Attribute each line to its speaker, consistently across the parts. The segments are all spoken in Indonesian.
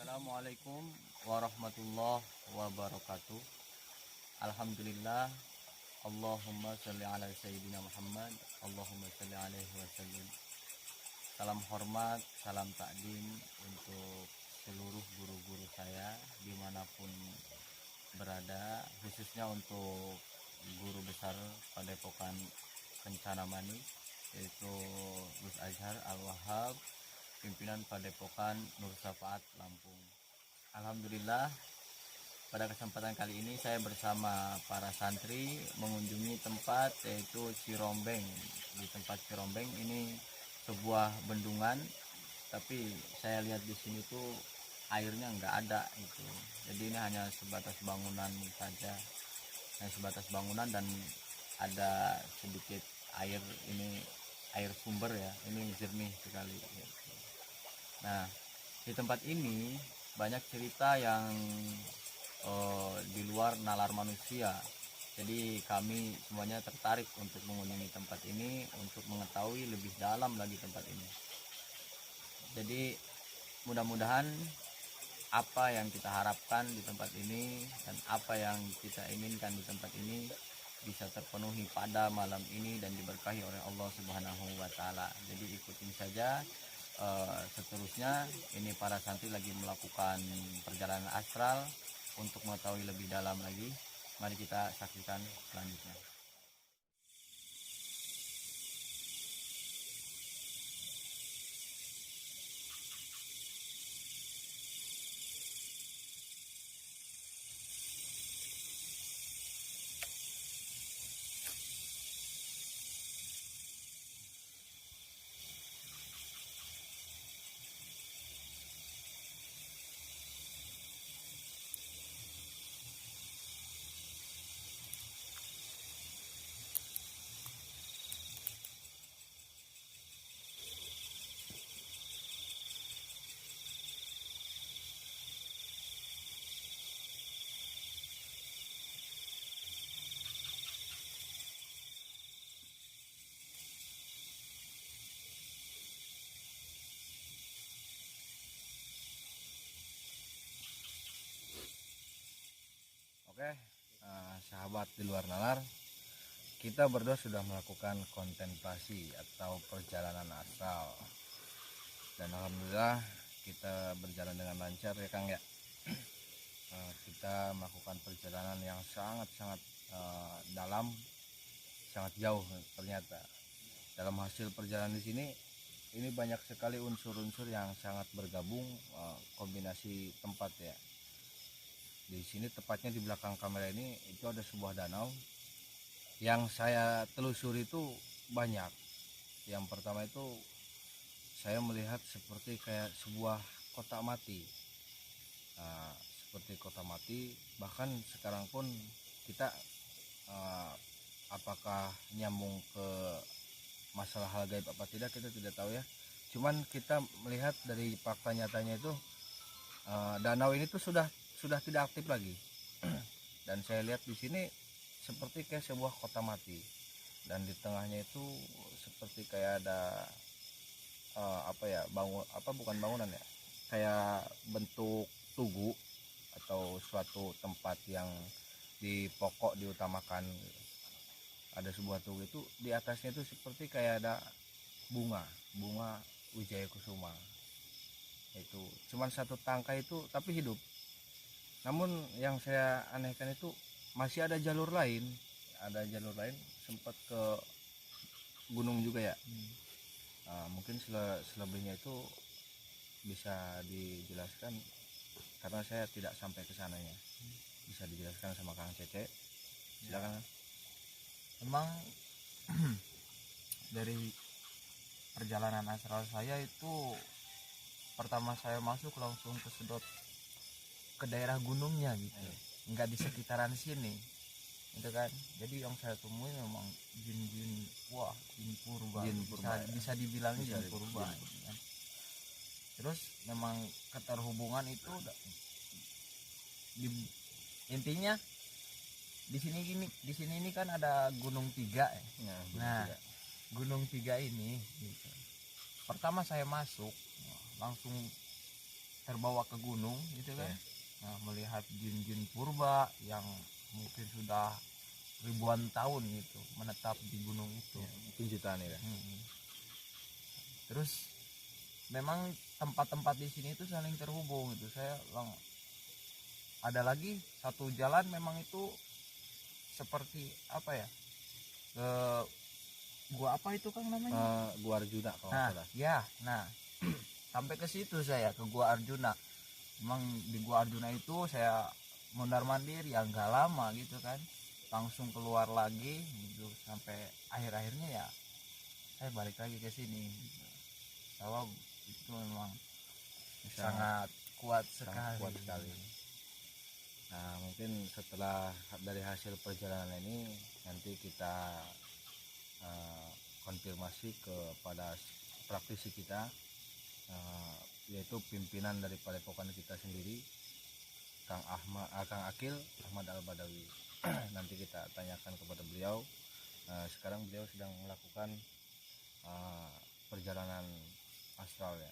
Speaker 1: Assalamualaikum warahmatullahi wabarakatuh. Alhamdulillah. Allahumma sholli ala sayyidina Muhammad. Allahumma sholli alaihi wasallam. Salam hormat, salam takdim untuk seluruh guru-guru saya dimanapun berada, khususnya untuk guru besar Padepokan Kencana Mani, yaitu Gus Azhar Al-Wahhab, pimpinan Padepokan Nur Syafaat Lampung. Alhamdulillah, pada kesempatan kali ini saya bersama para santri mengunjungi tempat yaitu Cirombeng. Di tempat Cirombeng ini sebuah bendungan, tapi saya lihat di sini tuh airnya nggak ada itu. Jadi ini hanya sebatas bangunan saja, dan ada sedikit air, ini air sumber ya, ini jernih sekali gitu. Nah, di tempat ini banyak cerita yang di luar nalar manusia. Jadi kami semuanya tertarik untuk mengunjungi tempat ini untuk mengetahui lebih dalam lagi tempat ini. Jadi mudah-mudahan apa yang kita harapkan di tempat ini dan apa yang kita inginkan di tempat ini bisa terpenuhi pada malam ini dan diberkahi oleh Allah Subhanahu wa taala. Jadi ikutin saja. Seterusnya ini para santri lagi melakukan perjalanan astral untuk mengetahui lebih dalam lagi. Mari kita saksikan selanjutnya. Oke, sahabat di luar nalar, kita berdua sudah melakukan kontemplasi atau perjalanan astral, dan alhamdulillah kita berjalan dengan lancar ya Kang ya. Kita melakukan perjalanan yang sangat-sangat dalam, sangat jauh ternyata. Dalam hasil perjalanan di sini, ini banyak sekali unsur-unsur yang sangat bergabung, kombinasi tempat ya. Di sini tepatnya di belakang kamera ini itu ada sebuah danau yang saya telusuri itu banyak. Yang pertama itu saya melihat seperti kayak sebuah kotak mati, seperti kotak mati. Bahkan sekarang pun kita apakah nyambung ke masalah hal gaib apa tidak kita tidak tahu ya. Cuman kita melihat dari fakta nyatanya itu danau ini tuh sudah tidak aktif lagi. Dan saya lihat di sini seperti kayak sebuah kota mati, dan di tengahnya itu seperti kayak ada bukan bangunan ya, kayak bentuk tugu atau suatu tempat yang
Speaker 2: di pokok diutamakan. Ada sebuah tugu itu di atasnya itu seperti kayak ada bunga Wijaya Kusuma. Itu cuman satu tangkai itu tapi hidup. Namun yang saya anehkan itu masih ada jalur lain, sempat ke gunung juga ya. Mungkin selebihnya itu bisa dijelaskan karena saya tidak sampai ke sananya. Bisa dijelaskan sama Kang Cece. Silakan.
Speaker 3: Emang dari perjalanan astral saya itu pertama saya masuk langsung kesedot ke daerah gunungnya gitu, nggak di sekitaran sini itu kan. Jadi yang saya temui memang jin-jin, jin purba, bisa dibilang jin purba gitu kan. Terus memang keterhubungan itu intinya di sini ini kan ada Gunung Tiga ya. Nah, Gunung Tiga ini gitu. Pertama saya masuk langsung terbawa ke gunung gitu kan. Nah, melihat jin-jin purba yang mungkin sudah ribuan tahun gitu menetap di gunung itu.
Speaker 2: Mungkin jutaan ya.
Speaker 3: Terus memang tempat-tempat di sini itu saling terhubung gitu. Ada lagi satu jalan memang itu seperti apa ya, gua apa itu Kang namanya?
Speaker 2: Gua Arjuna kalau nggak salah.
Speaker 3: Ya, nah sampai ke situ saya ke Gua Arjuna. Memang di Gua Arjuna itu saya mondar mandir ya nggak lama gitu kan, langsung keluar lagi gitu sampai akhirnya ya saya balik lagi ke sini gitu. Bahwa itu memang sangat kuat sekali.
Speaker 2: Nah, mungkin setelah dari hasil perjalanan ini nanti kita konfirmasi kepada praktisi kita, yaitu pimpinan dari Padepokan kita sendiri, Kang Akil Ahmad Al-Badawi. Nanti kita tanyakan kepada beliau. Sekarang beliau sedang melakukan perjalanan astral ya,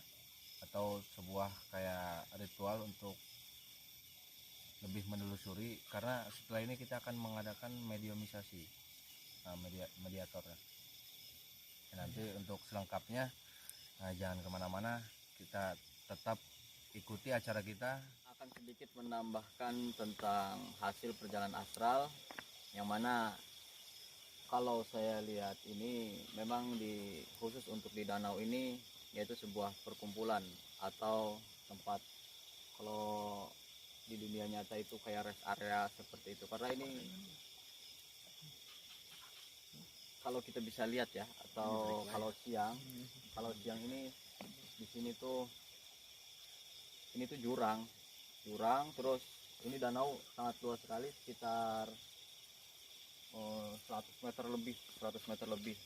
Speaker 2: atau sebuah kayak ritual untuk lebih menelusuri, karena setelah ini kita akan mengadakan mediumisasi, mediator ya. Nanti untuk selengkapnya jangan kemana-mana, kita tetap ikuti acara kita.
Speaker 1: Akan sedikit menambahkan tentang hasil perjalanan astral, yang mana kalau saya lihat ini memang khusus untuk di danau ini yaitu sebuah perkumpulan atau tempat, kalau di dunia nyata itu kayak rest area seperti itu. Karena ini kalau kita bisa lihat ya, atau kalau siang ini di sini tuh ini tuh jurang, terus ini danau sangat luas sekali, sekitar 100 meter lebih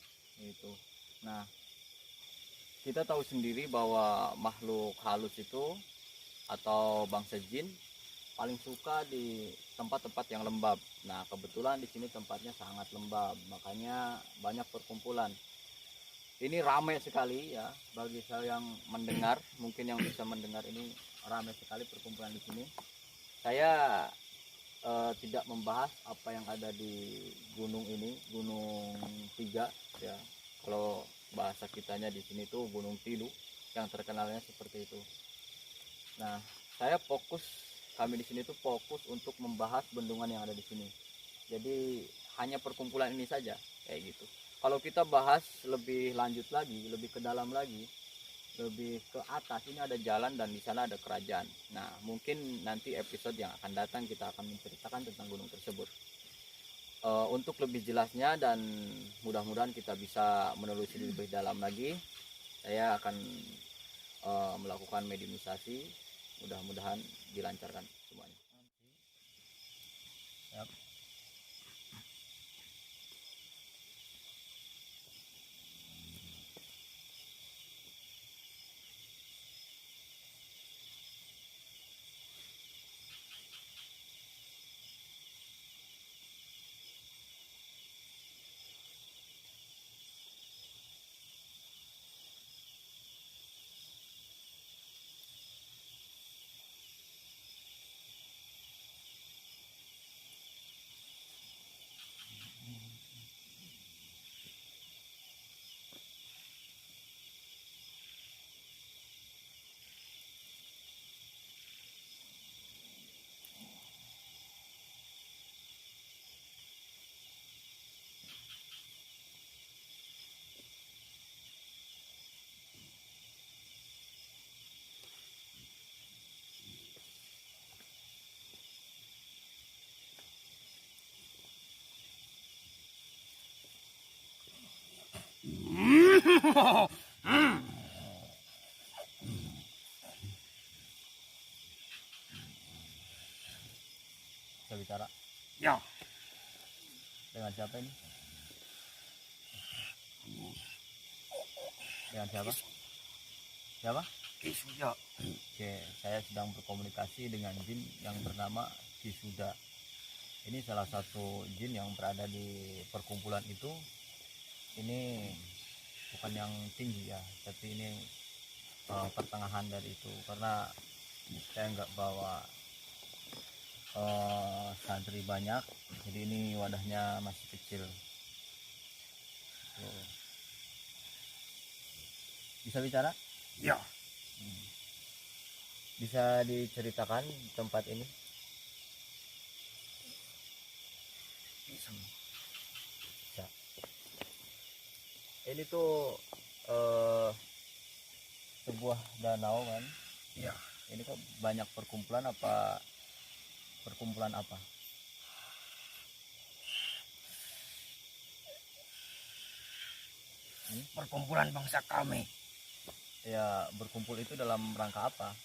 Speaker 1: itu. Nah, kita tahu sendiri bahwa makhluk halus itu atau bangsa jin paling suka di tempat-tempat yang lembab. Nah, kebetulan di sini tempatnya sangat lembab, makanya banyak perkumpulan. Ini ramai sekali ya, bagi saya yang mendengar, mungkin yang bisa mendengar ini ramai sekali perkumpulan di sini. Saya tidak membahas apa yang ada di gunung ini, Gunung Tiga ya. Kalau bahasa kitanya di sini tuh Gunung Tilu, yang terkenalnya seperti itu. Nah, kami di sini tuh fokus untuk membahas bendungan yang ada di sini. Jadi hanya perkumpulan ini saja kayak gitu. Kalau kita bahas lebih lanjut lagi, lebih ke dalam lagi, lebih ke atas, ini ada jalan dan di sana ada kerajaan. Nah, mungkin nanti episode yang akan datang kita akan menceritakan tentang gunung tersebut. Untuk lebih jelasnya dan mudah-mudahan kita bisa menelusuri lebih dalam lagi, saya akan melakukan mediumisasi. Mudah-mudahan dilancarkan semuanya. Yap. Bisa bicara.
Speaker 2: Ya.
Speaker 1: Dengan siapa ini? Dengan siapa? Siapa?
Speaker 2: Kisuda.
Speaker 1: Oke, saya sedang berkomunikasi dengan jin yang bernama Kisuda. Ini salah satu jin yang berada di perkumpulan itu. Ini bukan yang tinggi ya, tapi ini pertengahan dari itu, karena saya nggak bawa santri banyak, jadi ini wadahnya masih kecil. Tuh. Bisa bicara?
Speaker 2: Ya.
Speaker 1: Bisa diceritakan tempat ini?
Speaker 2: Bisa.
Speaker 1: Bisa. Ini tuh sebuah danau kan?
Speaker 2: Ya.
Speaker 1: Ini kok banyak perkumpulan apa? Perkumpulan apa?
Speaker 2: Perkumpulan bangsa kami.
Speaker 1: Ya, berkumpul itu dalam rangka apa?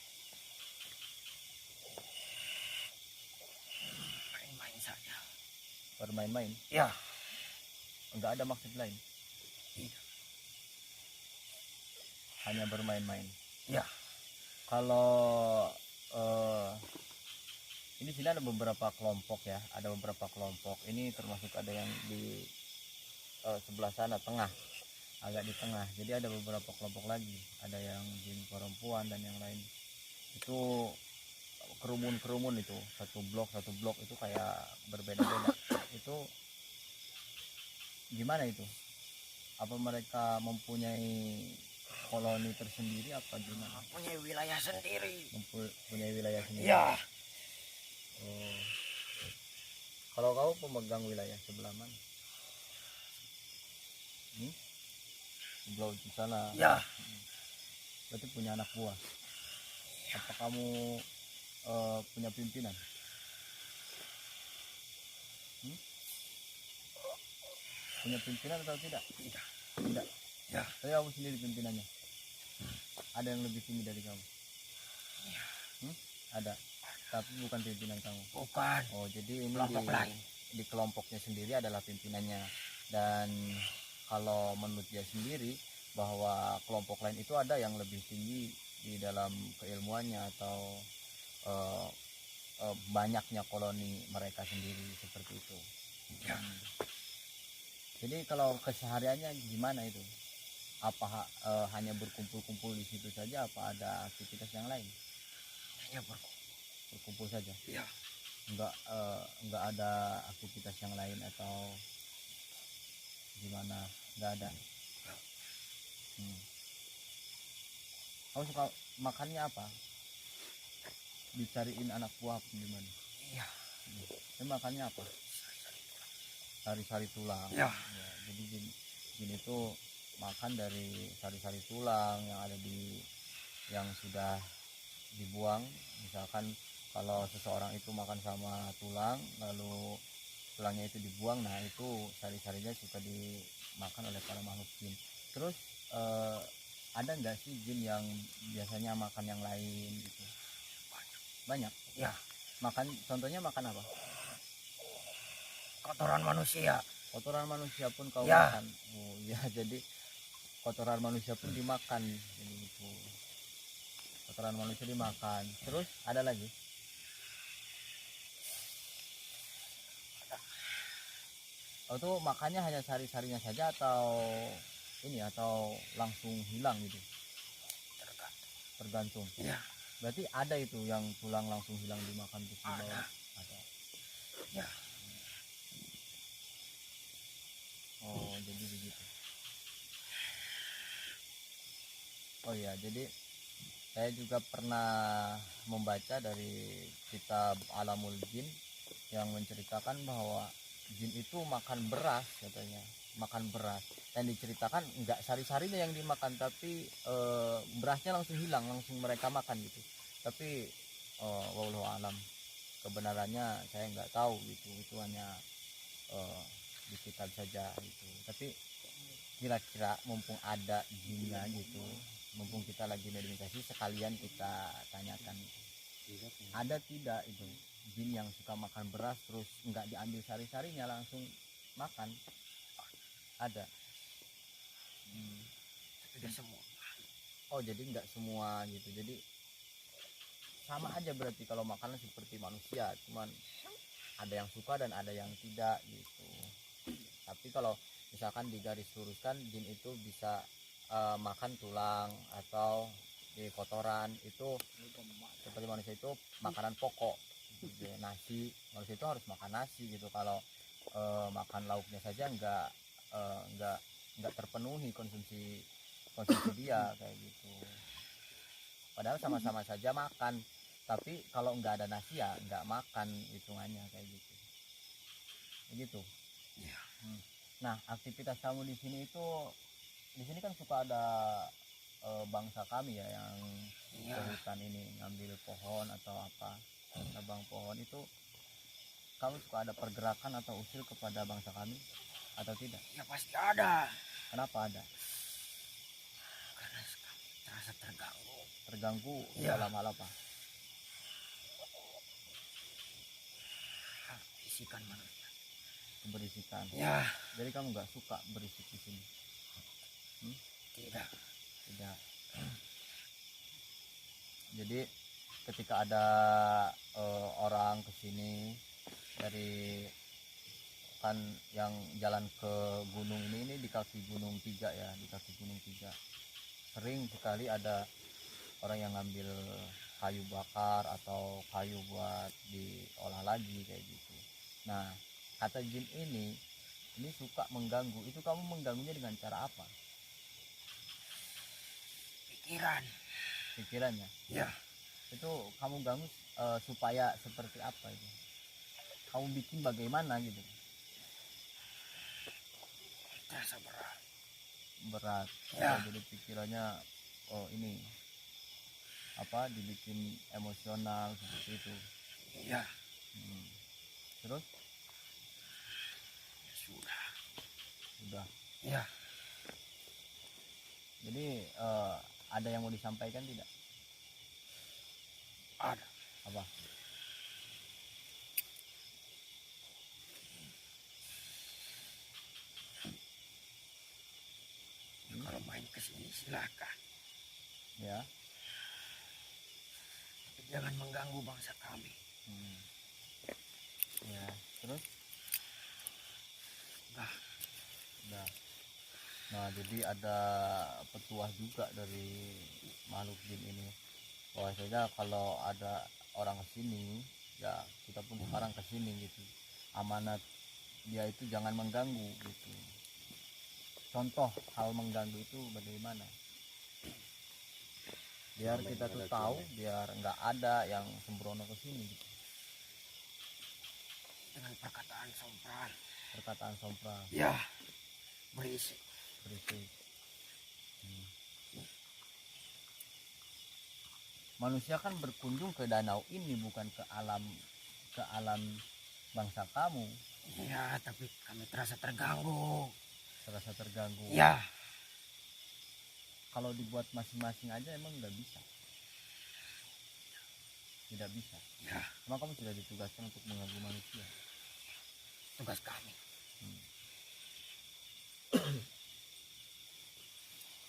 Speaker 2: Main-main saja.
Speaker 1: Bermain-main?
Speaker 2: Ya.
Speaker 1: Enggak ada maksud lain?
Speaker 2: Tidak.
Speaker 1: Hanya bermain-main?
Speaker 2: Ya.
Speaker 1: Kalau ini sini ada beberapa kelompok ya, ada beberapa kelompok. Ini termasuk ada yang di sebelah sana tengah, agak di tengah. Jadi ada beberapa kelompok lagi, ada yang jin perempuan dan yang lain. Itu kerumun itu, satu blok itu kayak berbeda-beda. Itu gimana itu? Apa mereka mempunyai koloni tersendiri apa gimana?
Speaker 2: Punya wilayah sendiri.
Speaker 1: Mempunyai wilayah sendiri?
Speaker 2: Ya.
Speaker 1: Oh. Kalau kau pemegang wilayah sebelah mana? Sebelah di sana.
Speaker 2: Ya.
Speaker 1: Berarti punya anak buah. Apa kamu punya pimpinan? Punya pimpinan atau tidak?
Speaker 2: Tidak.
Speaker 1: Tidak.
Speaker 2: Ya.
Speaker 1: Tapi kamu sendiri pimpinannya. Ada yang lebih tinggi dari kamu? Ada. Tapi bukan pimpinan kamu.
Speaker 2: Bukan.
Speaker 1: Oh, jadi ini
Speaker 2: Kelompok lain.
Speaker 1: di kelompoknya sendiri adalah pimpinannya. Dan kalau menurut dia sendiri bahwa kelompok lain itu ada yang lebih tinggi di dalam keilmuannya atau banyaknya koloni mereka sendiri seperti itu.
Speaker 2: Ya.
Speaker 1: Jadi kalau kesehariannya gimana itu? Apa hanya berkumpul-kumpul di situ saja? Apa ada aktivitas yang lain?
Speaker 2: Hanya
Speaker 1: Berkumpul saja.
Speaker 2: Ya.
Speaker 1: Enggak ada aktivitas yang lain atau gimana? Enggak ada. Kamu suka makannya apa? Dicariin anak buah apa gimana?
Speaker 2: Iya.
Speaker 1: Makannya apa? Sari-sari tulang.
Speaker 2: Ya.
Speaker 1: Ya, jadi gini tuh makan dari sari-sari tulang yang ada yang sudah dibuang. Misalkan kalau seseorang itu makan sama tulang lalu tulangnya itu dibuang, nah itu sari-sarinya suka dimakan oleh para makhluk jin. Terus ada nggak sih jin yang biasanya makan yang lain gitu? Banyak.
Speaker 2: Ya.
Speaker 1: Contohnya makan apa?
Speaker 2: Kotoran manusia.
Speaker 1: Kotoran manusia pun kau
Speaker 2: Ya.
Speaker 1: makan. Oh ya, jadi kotoran manusia pun dimakan. Jadi itu kotoran manusia dimakan. Terus ada lagi? Atau makannya hanya sari-sarinya saja atau langsung hilang gitu? Tergantung.
Speaker 2: Ya.
Speaker 1: Berarti ada itu yang tulang langsung hilang dimakan terus dibawa? Ada.
Speaker 2: Ya.
Speaker 1: Oh, jadi begitu. Oh iya, jadi saya juga pernah membaca dari kitab Alamul Jin yang menceritakan bahwa jin itu makan beras katanya, makan beras, dan diceritakan enggak sari-sarinya yang dimakan tapi berasnya langsung hilang, langsung mereka makan gitu. Tapi wallahu alam kebenarannya saya nggak tahu gitu, itu hanya di kitab saja gitu. Tapi kira-kira mumpung ada jinnya gitu, mumpung kita lagi meditasi, sekalian kita tanyakan, ada tidak itu jin yang suka makan beras terus nggak diambil sari-sarinya langsung makan? Ada.
Speaker 3: Tidak semua.
Speaker 1: Oh, jadi nggak semua gitu. Jadi sama aja berarti kalau makanan seperti manusia, cuman ada yang suka dan ada yang tidak gitu. Tapi kalau misalkan digaris luruskan, jin itu bisa makan tulang atau di kotoran, itu seperti manusia itu makanan pokok gitu. Nasi, manusia itu harus makan nasi gitu. Kalau makan lauknya saja nggak terpenuhi konsumsi dia kayak gitu. Padahal sama-sama saja makan, tapi kalau nggak ada nasi ya nggak makan hitungannya kayak gitu. Begitu.
Speaker 3: Iya.
Speaker 1: Nah, aktivitas kamu di sini itu, di sini kan suka ada bangsa kami ya yang
Speaker 3: Iya.
Speaker 1: ke hutan ini ngambil pohon atau apa, nebang pohon itu, kamu suka ada pergerakan atau usil kepada bangsa kami atau tidak?
Speaker 3: Ya pasti ada.
Speaker 1: Kenapa ada?
Speaker 3: Karena kami terasa terganggu.
Speaker 1: Terganggu
Speaker 3: Ya.
Speaker 1: dalam hal apa?
Speaker 3: Bisikan manusia.
Speaker 1: Keberisikan.
Speaker 3: Ya.
Speaker 1: Jadi kamu nggak suka berisik di sini?
Speaker 3: Tidak.
Speaker 1: Tidak. Jadi ketika ada orang kesini dari kan yang jalan ke gunung ini di kaki gunung 3 ya, di kaki gunung 3 sering sekali ada orang yang ngambil kayu bakar atau kayu buat diolah lagi kayak gitu. Nah, kata jin ini suka mengganggu. Itu kamu mengganggunya dengan cara apa? Pikirannya?
Speaker 3: Ya.
Speaker 1: Itu kamu ganggu supaya seperti apa itu? Kamu bikin bagaimana gitu?
Speaker 3: Terasa
Speaker 1: Berat.
Speaker 3: Ya.
Speaker 1: Jadi pikirannya, oh ini apa, dibikin emosional seperti itu.
Speaker 3: Iya.
Speaker 1: Terus sudah.
Speaker 3: Ya.
Speaker 1: Jadi ada yang mau disampaikan tidak?
Speaker 3: Ada.
Speaker 1: Apa?
Speaker 3: Kalau main ke sini silakan.
Speaker 1: Ya.
Speaker 3: Tapi jangan mengganggu bangsa kami.
Speaker 1: Ya. Terus? Udah. Nah, jadi ada petuah juga dari makhluk jin ini. Bahwasanya kalau ada orang kesini, ya kita pun sekarang kesini gitu. Amanat dia itu jangan mengganggu gitu. Contoh hal mengganggu itu bagaimana? Biar kita tuh tahu, biar nggak ada yang sembrono kesini gitu.
Speaker 3: Dengan perkataan sompral.
Speaker 1: Perkataan sompral.
Speaker 3: Ya. Berisik.
Speaker 1: Manusia kan berkunjung ke danau ini bukan ke alam bangsa kamu.
Speaker 3: Iya, tapi kami terasa terganggu.
Speaker 1: Ya. Kalau dibuat masing-masing aja emang nggak bisa. Tidak bisa.
Speaker 3: Ya.
Speaker 1: Emang kamu sudah ditugaskan untuk mengganggu manusia.
Speaker 3: Tugas kami.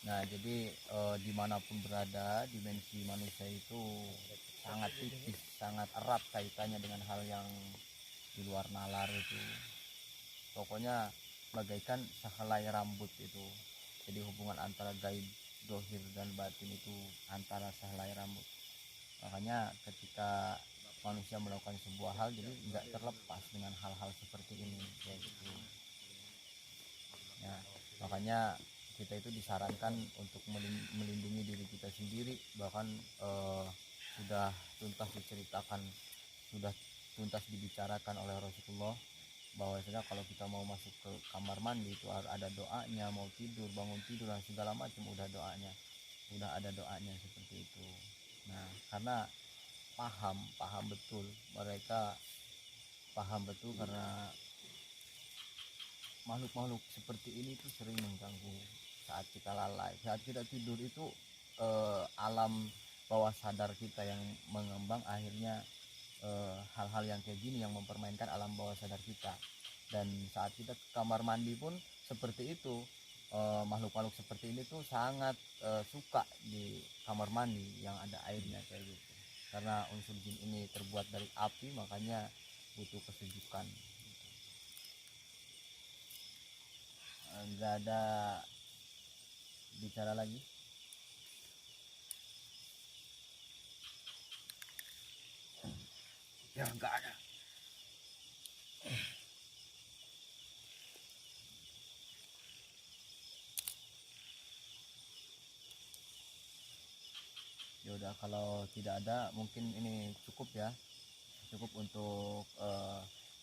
Speaker 1: Nah, jadi dimanapun berada, dimensi manusia itu sangat tipis, sangat erat kaitannya dengan hal yang di luar nalar itu. Pokoknya bagaikan sehelai rambut itu. Jadi hubungan antara gaib, dohir dan batin itu antara sehelai rambut. Makanya ketika manusia melakukan sebuah hal, jadi nggak terlepas dengan hal-hal seperti ini kayak gitu. Ya, makanya kita itu disarankan untuk melindungi diri kita sendiri. Bahkan sudah tuntas diceritakan, sudah tuntas dibicarakan oleh Rasulullah bahwasanya kalau kita mau masuk ke kamar mandi itu ada doanya, mau tidur, bangun tidur dan segala macam udah ada doanya seperti itu. Nah, karena mereka paham betul karena makhluk-makhluk seperti ini tuh sering mengganggu saat kita lalai, saat kita tidur itu alam bawah sadar kita yang mengembang, akhirnya hal-hal yang kayak gini yang mempermainkan alam bawah sadar kita. Dan saat kita ke kamar mandi pun seperti itu, makhluk-makhluk seperti ini tuh sangat suka di kamar mandi yang ada airnya kayak gitu, karena unsur jin ini terbuat dari api, makanya butuh kesejukan. Nggak ada bicara lagi.
Speaker 2: Ya nggak ada.
Speaker 1: Ya udah, kalau tidak ada mungkin ini cukup ya, cukup untuk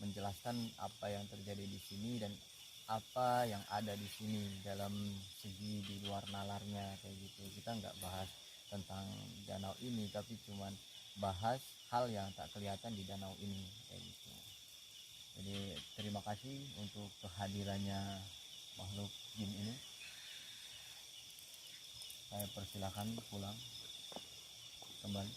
Speaker 1: menjelaskan apa yang terjadi di sini dan apa yang ada di sini dalam segi di luar nalarnya kayak gitu. Kita nggak bahas tentang danau ini, tapi cuman bahas hal yang tak kelihatan di danau ini kayak gitu. Jadi terima kasih untuk kehadirannya makhluk jin ini. Saya persilakan pulang kembali.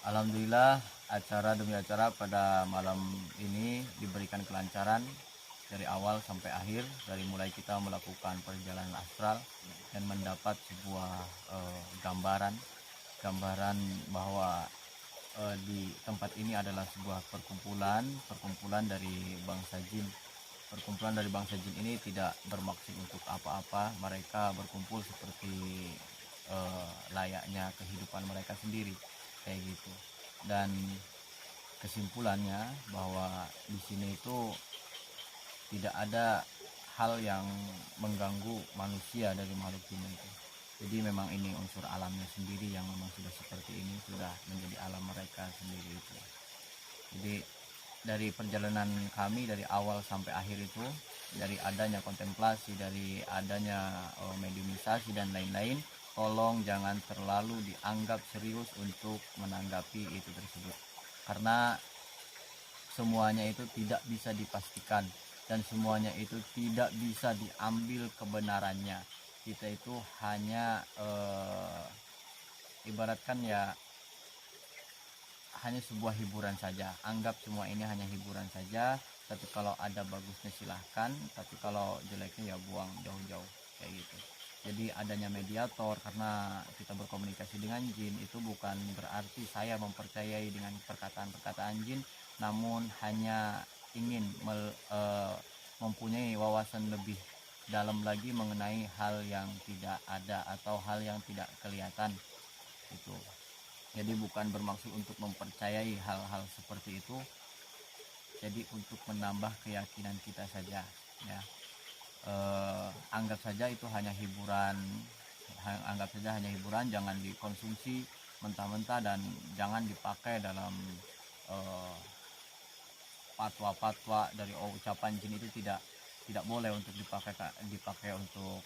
Speaker 1: Alhamdulillah, acara demi acara pada malam ini diberikan kelancaran dari awal sampai akhir, dari mulai kita melakukan perjalanan astral dan mendapat sebuah gambaran bahwa di tempat ini adalah sebuah perkumpulan dari bangsa jin. Perkumpulan dari bangsa jin ini tidak bermaksud untuk apa-apa, mereka berkumpul seperti layaknya kehidupan mereka sendiri kayak gitu. Dan kesimpulannya bahwa di sini itu tidak ada hal yang mengganggu manusia dari makhluk jin itu. Jadi memang ini unsur alamnya sendiri yang memang sudah seperti ini, sudah menjadi alam mereka sendiri itu. Jadi dari perjalanan kami dari awal sampai akhir itu, dari adanya kontemplasi, dari adanya mediumisasi dan lain-lain, tolong jangan terlalu dianggap serius untuk menanggapi itu tersebut, karena semuanya itu tidak bisa dipastikan dan semuanya itu tidak bisa diambil kebenarannya. Kita itu hanya ibaratkan ya hanya sebuah hiburan saja, anggap semua ini hanya hiburan saja. Tapi kalau ada bagusnya silahkan, tapi kalau jeleknya ya buang jauh-jauh kayak gitu. Jadi adanya mediator, karena kita berkomunikasi dengan jin, itu bukan berarti saya mempercayai dengan perkataan-perkataan jin, namun hanya ingin mempunyai wawasan lebih dalam lagi mengenai hal yang tidak ada atau hal yang tidak kelihatan itu. Jadi bukan bermaksud untuk mempercayai hal-hal seperti itu, jadi untuk menambah keyakinan kita saja ya. Anggap saja itu hanya hiburan, jangan dikonsumsi mentah-mentah dan jangan dipakai dalam fatwa-fatwa dari ucapan jin. Itu tidak boleh untuk dipakai untuk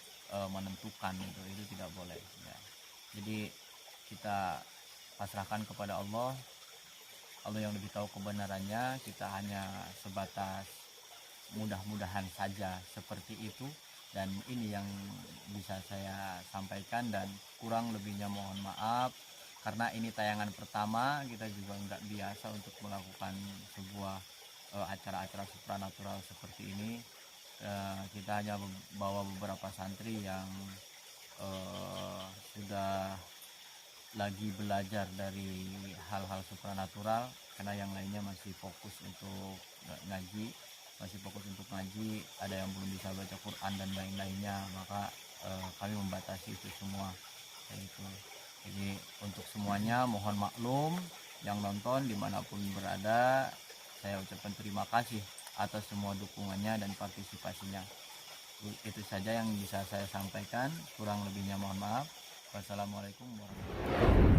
Speaker 1: menentukan, itu tidak boleh ya. Jadi kita pasrahkan kepada Allah yang lebih tahu kebenarannya. Kita hanya sebatas mudah-mudahan saja seperti itu, dan ini yang bisa saya sampaikan, dan kurang lebihnya mohon maaf, karena ini tayangan pertama. Kita juga nggak biasa untuk melakukan sebuah acara-acara supranatural seperti ini. Kita hanya bawa beberapa santri yang sudah lagi belajar dari hal-hal supranatural, karena yang lainnya masih fokus untuk ngaji, ada yang belum bisa baca Quran dan lain-lainnya, maka kami membatasi itu semua kayak gitu. Jadi untuk semuanya mohon maklum, yang nonton dimanapun berada, saya ucapkan terima kasih atas semua dukungannya dan partisipasinya. Itu saja yang bisa saya sampaikan, kurang lebihnya mohon maaf. Wassalamualaikum warahmatullahi wabarakatuh.